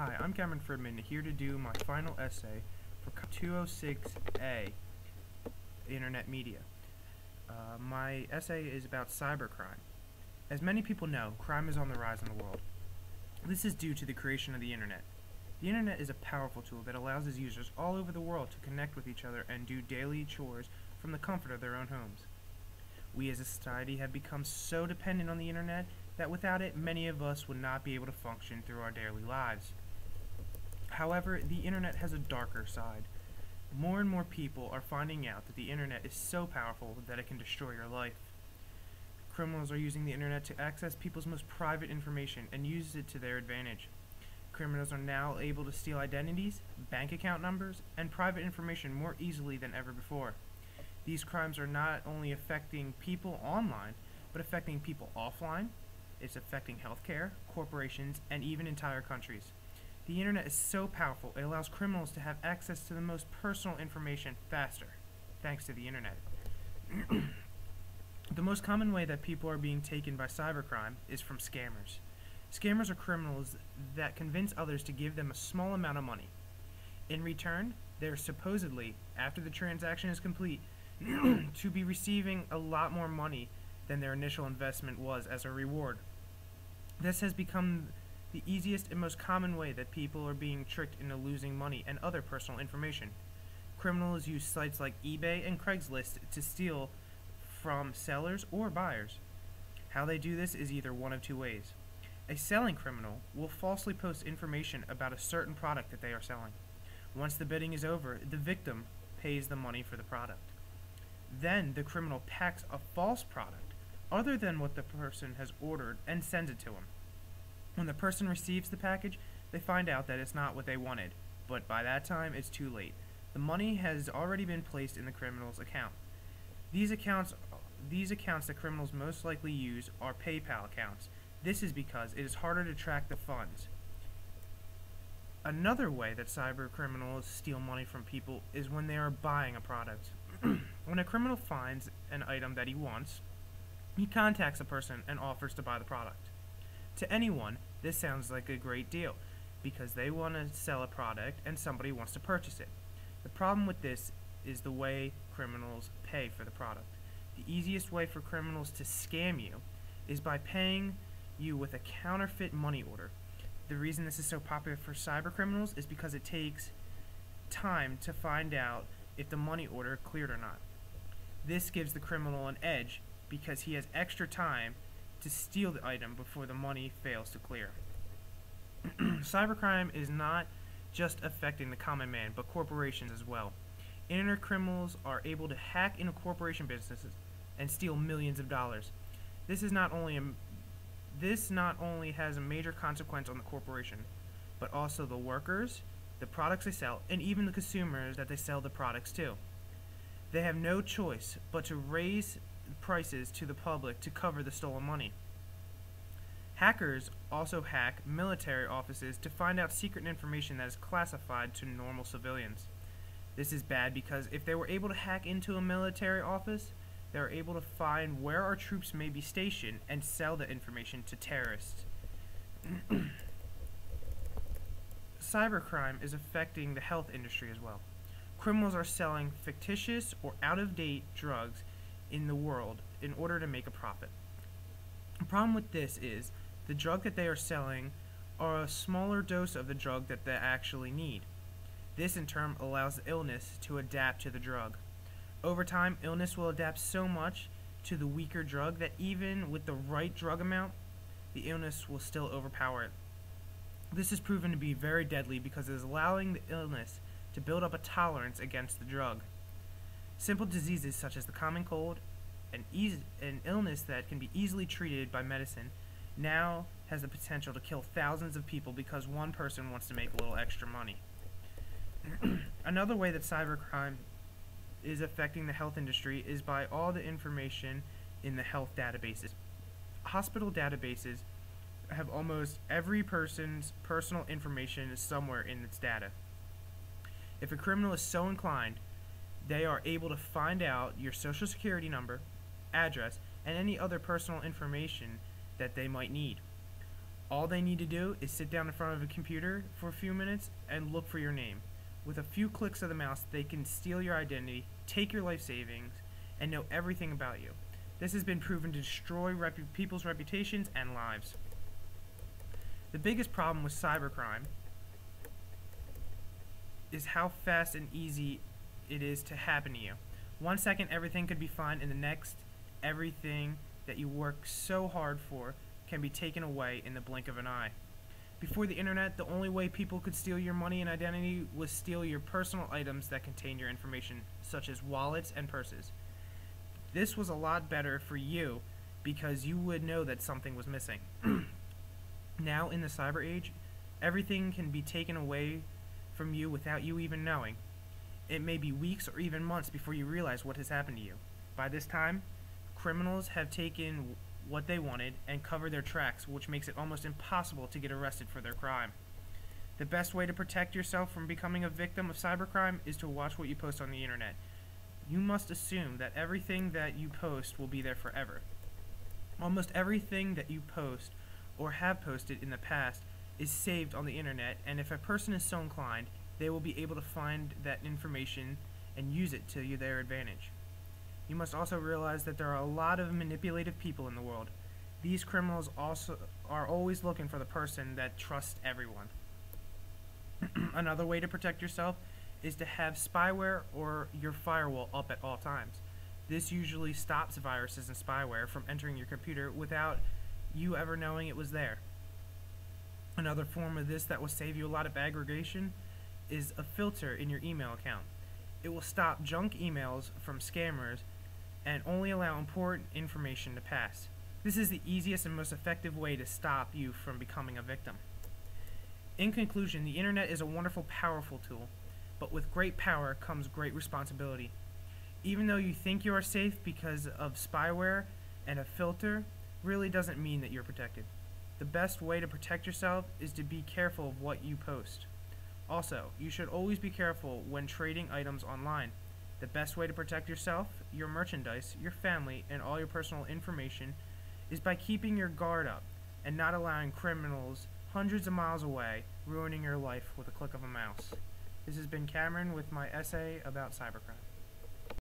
Hi, I'm Cameron Fridman, here to do my final essay for 206A, Internet Media. My essay is about cybercrime. As many people know, crime is on the rise in the world. This is due to the creation of the Internet. The Internet is a powerful tool that allows its users all over the world to connect with each other and do daily chores from the comfort of their own homes. We as a society have become so dependent on the Internet that without it, many of us would not be able to function through our daily lives. However, the Internet has a darker side. More and more people are finding out that the Internet is so powerful that it can destroy your life. Criminals are using the Internet to access people's most private information and use it to their advantage. Criminals are now able to steal identities, bank account numbers, and private information more easily than ever before. These crimes are not only affecting people online, but affecting people offline. It's affecting healthcare, corporations, and even entire countries. The Internet is so powerful, it allows criminals to have access to the most personal information faster, thanks to the Internet. The most common way that people are being taken by cybercrime is from scammers. Scammers are criminals that convince others to give them a small amount of money. In return, they're supposedly, after the transaction is complete, to be receiving a lot more money than their initial investment was as a reward. This has become the easiest and most common way that people are being tricked into losing money and other personal information. Criminals use sites like eBay and Craigslist to steal from sellers or buyers. How they do this is either one of two ways. A selling criminal will falsely post information about a certain product that they are selling. Once the bidding is over, the victim pays the money for the product. Then the criminal packs a false product other than what the person has ordered and sends it to him. When the person receives the package, they find out that it's not what they wanted, but by that time it's too late. The money has already been placed in the criminal's account. These accounts that criminals most likely use are PayPal accounts. This is because it is harder to track the funds. Another way that cyber criminals steal money from people is when they are buying a product. When a criminal finds an item that he wants, he contacts a person and offers to buy the product. To anyone, this sounds like a great deal, because they want to sell a product and somebody wants to purchase it. The problem with this is the way criminals pay for the product. The easiest way for criminals to scam you is by paying you with a counterfeit money order. The reason this is so popular for cyber criminals is because it takes time to find out if the money order cleared or not. This gives the criminal an edge because he has extra time to steal the item before the money fails to clear. Cybercrime is not just affecting the common man, but corporations as well. Internet criminals are able to hack into corporation businesses and steal millions of dollars. This not only has a major consequence on the corporation, but also the workers, the products they sell, and even the consumers that they sell the products to. They have no choice but to raise prices to the public to cover the stolen money. Hackers also hack military offices to find out secret information that is classified to normal civilians. This is bad because if they were able to hack into a military office, they are able to find where our troops may be stationed and sell the information to terrorists. Cybercrime is affecting the health industry as well. Criminals are selling fictitious or out-of-date drugs in the world in order to make a profit. The problem with this is the drug that they are selling are a smaller dose of the drug that they actually need. This in turn allows the illness to adapt to the drug. Over time, illness will adapt so much to the weaker drug that even with the right drug amount, the illness will still overpower it. This is proven to be very deadly because it is allowing the illness to build up a tolerance against the drug. Simple diseases such as the common cold, an illness that can be easily treated by medicine, now has the potential to kill thousands of people because one person wants to make a little extra money. Another way that cybercrime is affecting the health industry is by all the information in the health databases. Hospital databases have almost every person's personal information somewhere in its data. If a criminal is so inclined, they are able to find out your social security number, address, and any other personal information that they might need. All they need to do is sit down in front of a computer for a few minutes and look for your name. With a few clicks of the mouse, they can steal your identity, take your life savings, and know everything about you. This has been proven to destroy people's reputations and lives. The biggest problem with cybercrime is how fast and easy it is to happen to you. 1 second, everything could be fine, and the next, everything that you work so hard for can be taken away in the blink of an eye. Before the internet, the only way people could steal your money and identity was steal your personal items that contain your information, such as wallets and purses. This was a lot better for you because you would know that something was missing. Now, in the cyber age, everything can be taken away from you without you even knowing. It may be weeks or even months before you realize what has happened to you. By this time, criminals have taken what they wanted and covered their tracks, which makes it almost impossible to get arrested for their crime. The best way to protect yourself from becoming a victim of cybercrime is to watch what you post on the internet. You must assume that everything that you post will be there forever. Almost everything that you post or have posted in the past is saved on the internet, and if a person is so inclined, they will be able to find that information and use it to their advantage. You must also realize that there are a lot of manipulative people in the world. These criminals also are always looking for the person that trusts everyone. Another way to protect yourself is to have spyware or your firewall up at all times. This usually stops viruses and spyware from entering your computer without you ever knowing it was there. Another form of this that will save you a lot of aggregation is a filter in your email account. It will stop junk emails from scammers and only allow important information to pass. This is the easiest and most effective way to stop you from becoming a victim. In conclusion, the internet is a wonderful, powerful tool, but with great power comes great responsibility. Even though you think you are safe because of spyware and a filter, really doesn't mean that you're protected. The best way to protect yourself is to be careful of what you post. Also, you should always be careful when trading items online. The best way to protect yourself, your merchandise, your family, and all your personal information is by keeping your guard up and not allowing criminals hundreds of miles away ruining your life with a click of a mouse. This has been Cameron with my essay about cybercrime.